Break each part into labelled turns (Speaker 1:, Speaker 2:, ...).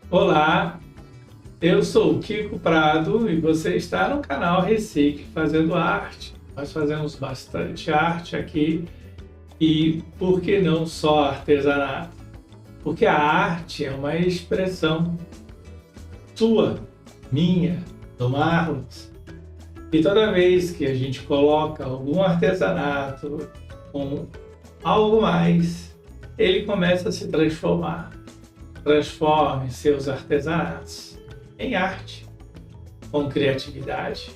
Speaker 1: Olá, eu sou o Kiko Prado e você está no canal Recife Fazendo Arte. Nós fazemos bastante arte aqui e por que não só artesanato? Porque a arte é uma expressão sua, minha, do Marlos. E toda vez que a gente coloca algum artesanato com algo mais, ele começa a se transformar. Transforme seus artesanatos em arte, com criatividade.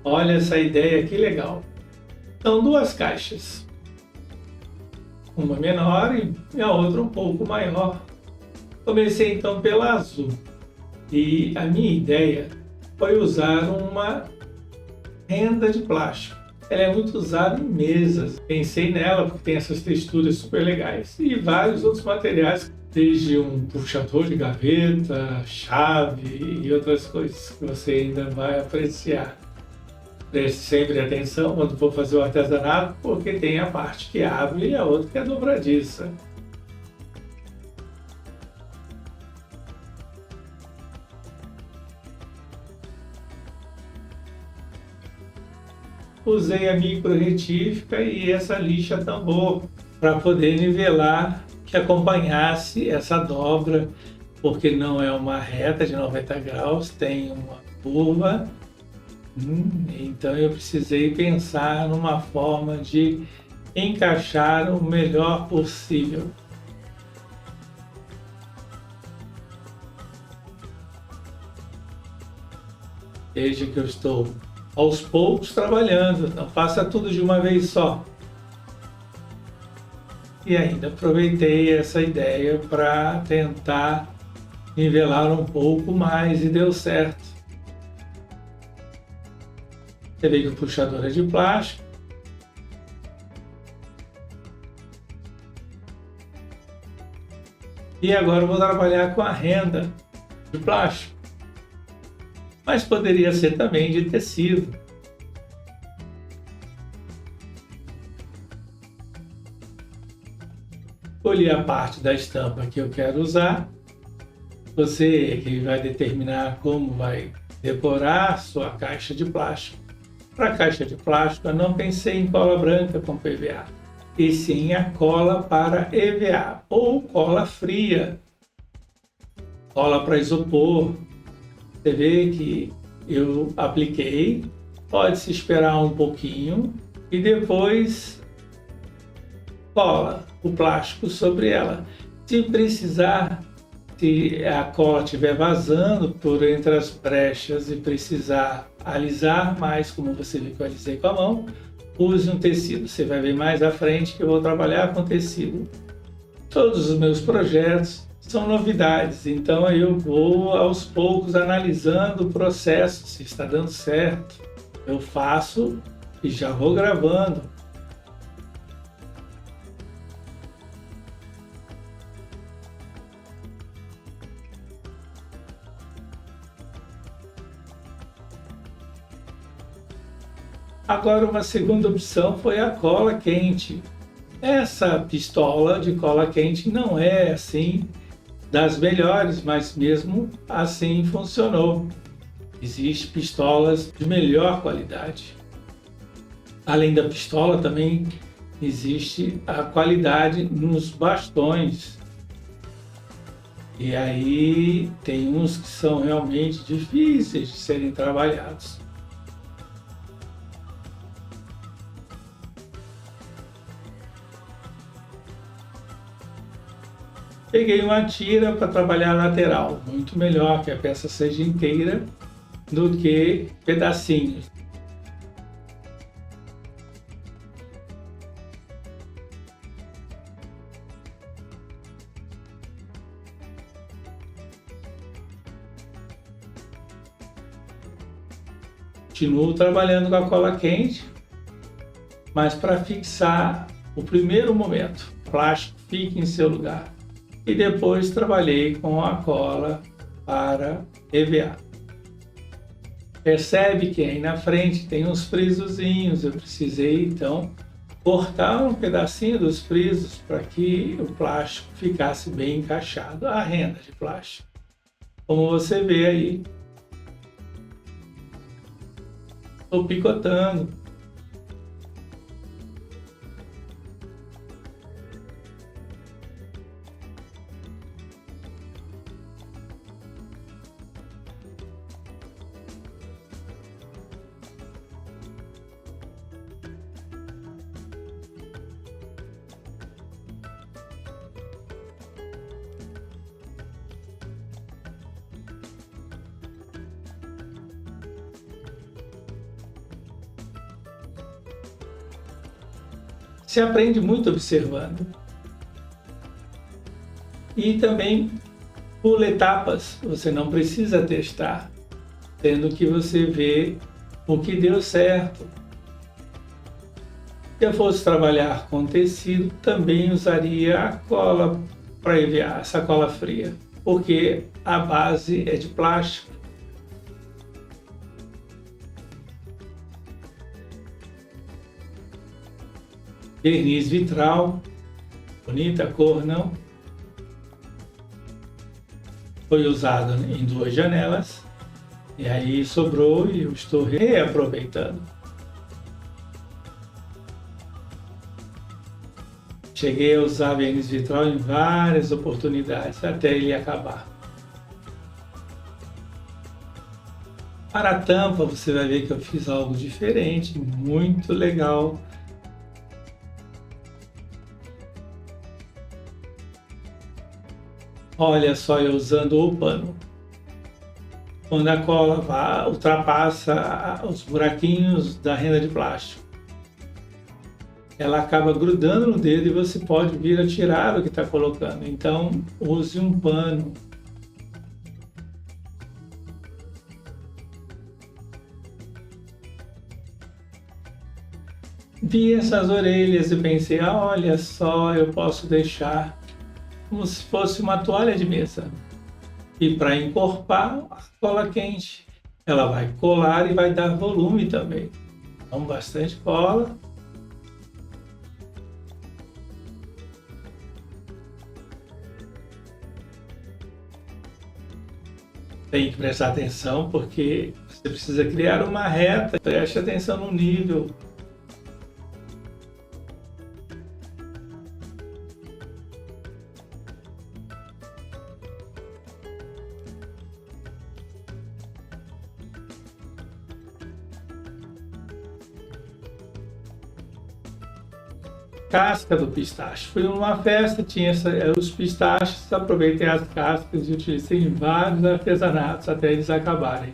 Speaker 1: Olha essa ideia que legal. São duas caixas, uma menor e a outra um pouco maior. Comecei então pela azul e a minha ideia foi usar uma renda de plástico. Ela é muito usada em mesas. Pensei nela porque tem essas texturas super legais e vários outros materiais, desde um puxador de gaveta, chave e outras coisas que você ainda vai apreciar. Preste sempre atenção quando for fazer o artesanato, porque tem a parte que abre e a outra que é dobradiça. Usei a micro retífica e essa lixa tambor para poder nivelar, que acompanhasse essa dobra, porque não é uma reta de 90 graus, tem uma curva. Então eu precisei pensar numa forma de encaixar o melhor possível. Veja que eu estou aos poucos trabalhando, não faça tudo de uma vez só. E ainda aproveitei essa ideia para tentar nivelar um pouco mais e deu certo. Você vê que o puxador é de plástico. E agora eu vou trabalhar com a renda de plástico. Mas poderia ser também de tecido. Escolhi a parte da estampa que eu quero usar. Você que vai determinar como vai decorar sua caixa de plástico. Para a caixa de plástico, eu não pensei em cola branca com PVA, e sim a cola para EVA ou cola fria, cola para isopor. Você vê que eu apliquei, pode-se esperar um pouquinho e depois cola o plástico sobre ela. Se precisar, se a cola estiver vazando por entre as brechas e precisar alisar mais, como você viu que eu alisei com a mão, use um tecido. Você vai ver mais à frente que eu vou trabalhar com tecido. Todos os meus projetos são novidades, então eu vou aos poucos analisando o processo, se está dando certo. Eu faço e já vou gravando. Agora, uma segunda opção foi a cola quente. Essa pistola de cola quente não é assim das melhores, mas mesmo assim funcionou. Existem pistolas de melhor qualidade. Além da pistola, também existe a qualidade nos bastões. E aí tem uns que são realmente difíceis de serem trabalhados. Peguei uma tira para trabalhar a lateral, muito melhor que a peça seja inteira do que pedacinhos. Continuo trabalhando com a cola quente, mas para fixar o primeiro momento, o plástico fique em seu lugar. E depois trabalhei com a cola para EVA. Percebe que aí na frente tem uns frisozinhos, eu precisei então cortar um pedacinho dos frisos para que o plástico ficasse bem encaixado, a renda de plástico. como você vê aí. Estou picotando. Se aprende muito observando. E também pula etapas, você não precisa testar, tendo que você vê o que deu certo. Se eu fosse trabalhar com tecido, também usaria a cola para enviar, essa cola fria, porque a base é de plástico. Verniz vitral, bonita a cor, não? Foi usado em 2 janelas e aí sobrou e eu estou reaproveitando. Cheguei a usar verniz vitral em várias oportunidades até ele acabar. Para a tampa você vai ver que eu fiz algo diferente, muito legal. Olha só eu usando o pano. Quando a cola ultrapassa os buraquinhos da renda de plástico, ela acaba grudando no dedo e você pode vir a tirar o que está colocando. Então, use um pano. Vi essas orelhas e pensei, olha só, eu posso deixar como se fosse uma toalha de mesa. E para encorpar, a cola quente. Ela vai colar e vai dar volume também. Então, bastante cola. Tem que prestar atenção porque você precisa criar uma reta. Preste atenção no nível. Casca do pistache. Fui numa festa, tinha os pistachos, aproveitei as cascas e utilizei em vários artesanatos até eles acabarem.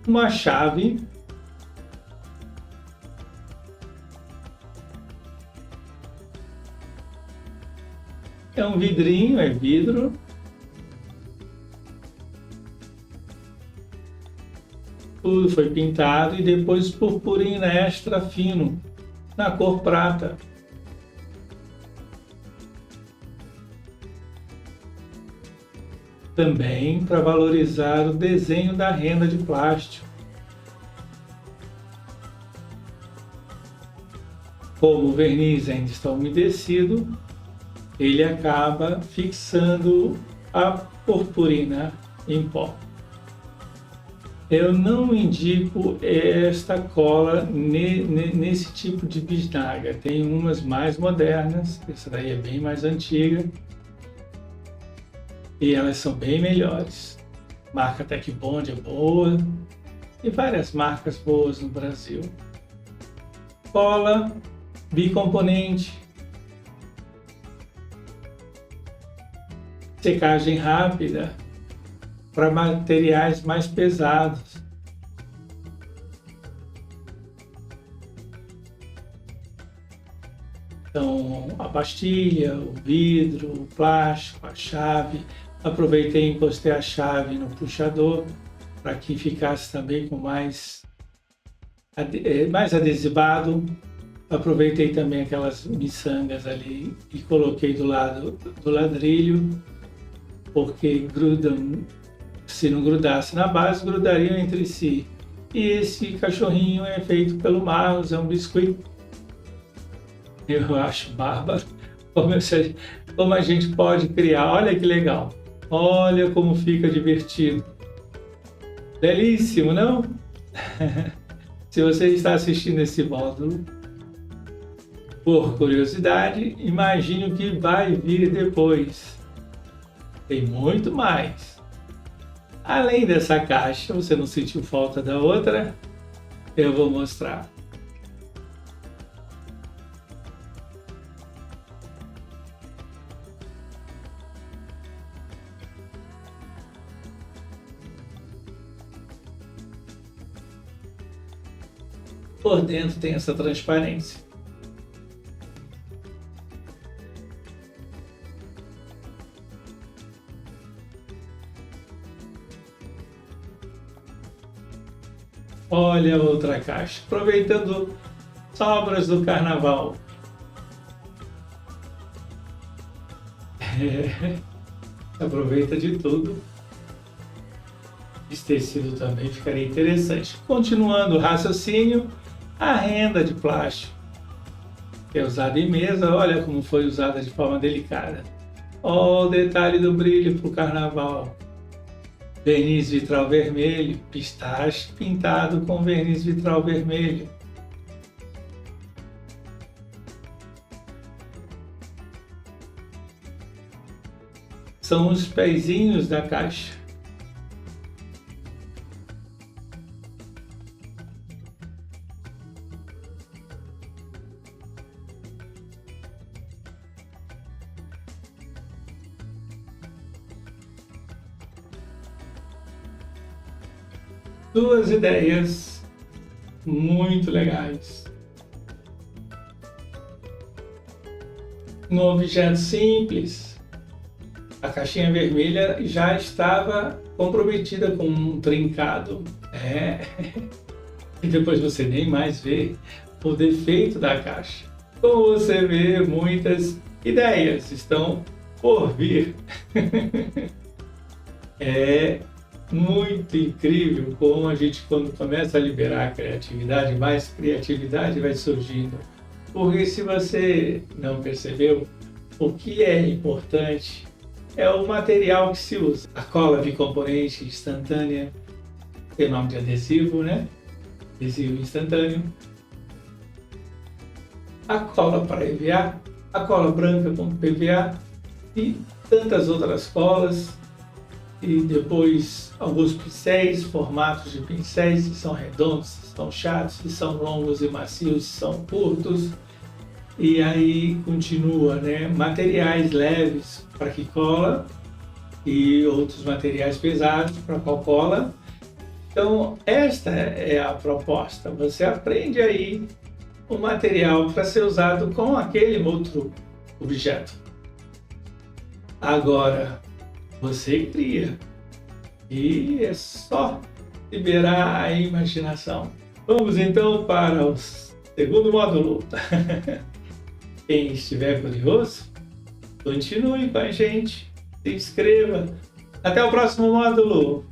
Speaker 1: Uma chave. É um vidrinho, é vidro. Tudo foi pintado e depois purpurina extra fino, na cor prata. Também para valorizar o desenho da renda de plástico. Como o verniz ainda está umedecido, ele acaba fixando a purpurina em pó. Eu não indico esta cola nesse tipo de bisnaga. Tem umas mais modernas, essa daí é bem mais antiga. E elas são bem melhores. Marca Tech Bond é boa. E várias marcas boas no Brasil. Cola bicomponente. Secagem rápida para materiais mais pesados. Então, a pastilha, o vidro, o plástico, a chave. Aproveitei e encostei a chave no puxador para que ficasse também com mais adesivado. Aproveitei também aquelas miçangas ali e coloquei do lado do ladrilho, porque grudam. Se não grudasse na base, grudariam entre si. E esse cachorrinho é feito pelo Marlos, é um biscoito. Eu acho bárbaro como a gente pode criar. Olha que legal. Olha como fica divertido. Belíssimo, não? Se você está assistindo esse módulo por curiosidade, imagine o que vai vir depois. Tem muito mais. Além dessa caixa, você não sentiu falta da outra? Eu vou mostrar. Por dentro tem essa transparência. Olha a outra caixa, aproveitando sobras do carnaval. Aproveita de tudo. Esse tecido também ficaria interessante. Continuando o raciocínio, a renda de plástico, que é usada em mesa, olha como foi usada de forma delicada. Olha o detalhe do brilho para o carnaval. Verniz vitral vermelho, pistache pintado com verniz vitral vermelho. São os pezinhos da caixa. Duas ideias muito legais. No objeto simples, a caixinha vermelha já estava comprometida com um trincado. E depois você nem mais vê o defeito da caixa. Como você vê, muitas ideias estão por vir. É muito incrível como a gente, quando começa a liberar a criatividade, mais criatividade vai surgindo. Porque se você não percebeu, o que é importante é o material que se usa. A cola bicomponente instantânea, tem nome de adesivo, né? Adesivo instantâneo. A cola para EVA, a cola branca com PVA e tantas outras colas. E depois alguns pincéis, formatos de pincéis, se são redondos, se são chatos, se são longos e macios, se são curtos. E aí continua, né? Materiais leves para que cola e outros materiais pesados para qual cola. Então esta é a proposta. Você aprende aí o material para ser usado com aquele outro objeto. Agora você cria e é só liberar a imaginação. Vamos então para o segundo módulo. Quem estiver curioso, continue com a gente, se inscreva. Até o próximo módulo!